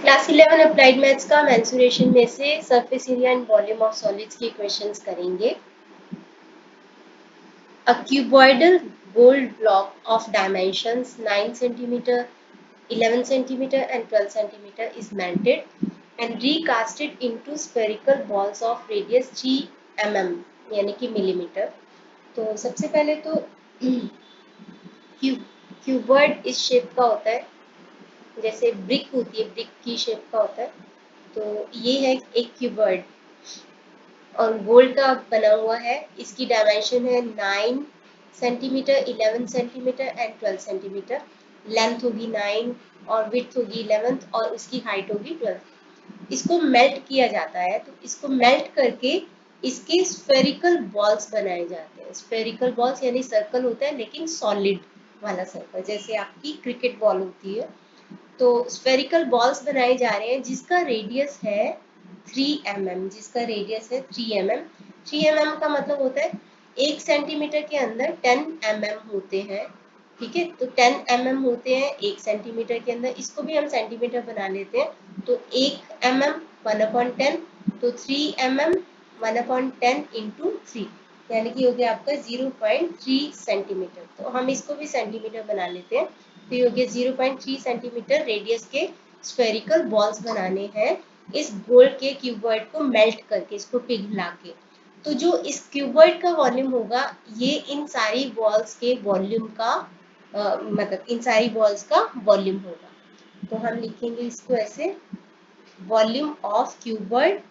Class 11 applied maths का mensuration में से surface area and volume of solids के क्वेश्चंस करेंगे। अ cuboidal gold block of dimensions 9 cm, 11 cm and 12 cm is melted and recasted into spherical balls of radius 3 mm यानी कि millimetre. तो सबसे पहले तो क्यूबॉइड इस शेप का होता है, जैसे ब्रिक होती है, ब्रिक की शेप का होता है। तो ये है एक क्यूबॉइड और गोल्ड का बना हुआ है। इसकी डायमेंशन है 9 centimetre, 11 centimetre and 12 centimetre. Length होगी 9 और विड्थ होगी 11 और उसकी हाइट होगी 12। इसको मेल्ट किया जाता है, तो इसको मेल्ट करके इसके स्फेरिकल बॉल्स बनाए जाते हैं। स्फेरिकल बॉल्स यानी सर्कल होता है लेकिन सॉलिड वाला सर्कल, जैसे आपकी क्रिकेट बॉल होती है। तो स्फेरिकल बॉल्स बनाए जा रहे हैं जिसका रेडियस है 3 mm, जिसका रेडियस है 3 mm। 3 mm का मतलब होता है 1 सेंटीमीटर के अंदर 10 mm होते हैं। ठीक है, तो 10 mm होते हैं 1 सेंटीमीटर के अंदर। इसको भी हम सेंटीमीटर बना लेते हैं। तो 1 mm 1/10, तो 3 mm 1/10 इंटू 3 यानी कि हो गया आपका 0.3 सेंटीमीटर। तो हम इसको भी सेंटीमीटर बना लेते हैं। तो ये हो गया 0.3 सेंटीमीटर रेडियस के स्फेरिकल बॉल्स बनाने हैं इस गोल्ड के क्यूबॉइड को मेल्ट करके, इसको पिघला के। तो जो इस क्यूबॉइड का वॉल्यूम होगा ये इन सारी बॉल्स के वॉल्यूम का मतलब इन सारी बॉल्स का वॉल्यूम होगा। तो हम लिखेंगे इसको ऐसे, volume of cuboid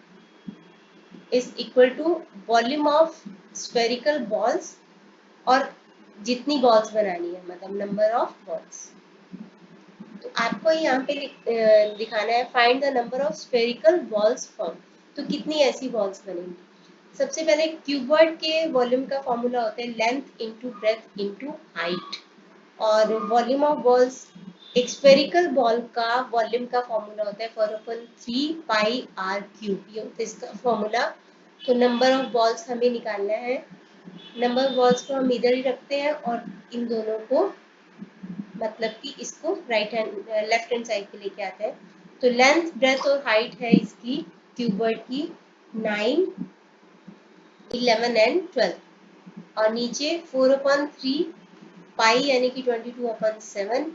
is equal to volume of spherical balls, और जितनी बॉल्स बनानी है मतलब नंबर ऑफ बॉल्स। तो आपको यहाँ पे दिखाना है find the number of spherical balls form. तो कितनी ऐसी बॉल्स बनेंगी। सबसे पहले क्यूबॉइड के वॉल्यूम का फॉर्मूला होता है length into breadth into height, और वॉल्यूम ऑफ बॉल्स एक स्फेरिकल बॉल का वॉल्यूम का फॉर्मूला होता है 4/3 पाई r क्यूब, ये होता है इसका फॉर्मूला। तो नंबर ऑफ बॉल्स हमें निकालना है। नंबर ऑफ बॉल्स को हम इधर ही रखते हैं और इन दोनों को मतलब कि इसको right hand left hand side पे लेके आते हैं। तो लेंथ ब्रेथ और हाइट है इसकी क्यूबॉइड की 9, 11 एंड 12, और नीचे 4/3 पाई यानी कि 22/7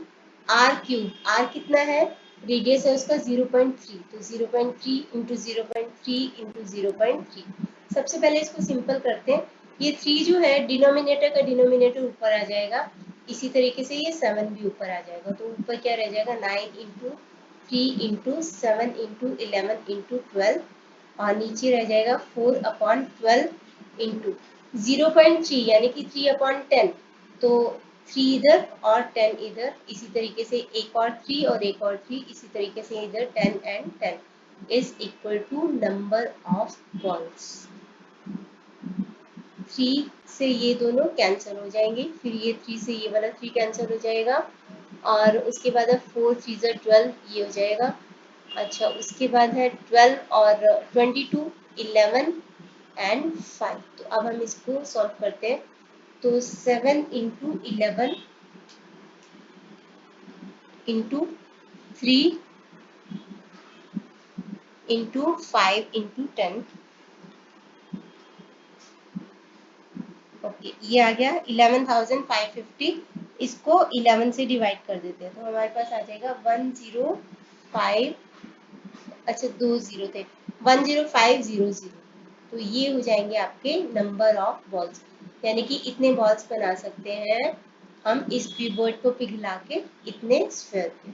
r क्यूब। r कितना है, रेडियस है उसका 0.3, तो 0.3 इंटू 0.3 इंटू 0.3। सबसे पहले इसको सिंपल करते हैं। ये 3 जो है डिनोमिनेटर का डिनोमिनेटर ऊपर आ जाएगा, इसी तरीके से ये 7 भी ऊपर आ जाएगा। तो ऊपर क्या रह जाएगा 9 इंटू 3 इंटू 7 इंटू 11 इंटू 12, और नीचे रह जाएगा 4/12 इंटू 0.3 यानी कि 3/10। तो 3 इधर और 10 इधर, इसी तरीके से एक और 3 और एक और 3, इसी तरीके से इधर 10 and 10 is equal to number of balls. 3 से ये दोनों कैंसिल हो जाएंगे, फिर ये 3 से ये वाला 3 कैंसिल हो जाएगा, और उसके बाद है 4 3 12, ये हो जाएगा। अच्छा, उसके बाद है 12 और 22, 11 एंड 5। तो अब हम इसको सॉल्व करते हैं। तो 7 into 11 into 3 into 5 into 10, okay ये आ गया 11,550। इसको 11 से डिवाइड कर देते हैं तो हमारे पास आ जाएगा 105, अच्छा 2 जीरो थे, 10500। तो ये हो जाएंगे आपके नंबर ऑफ बॉल्स, यानी कि इतने बॉल्स बना सकते हैं हम इस क्यूबॉइड को पिघला के, इतने स्फीयर के।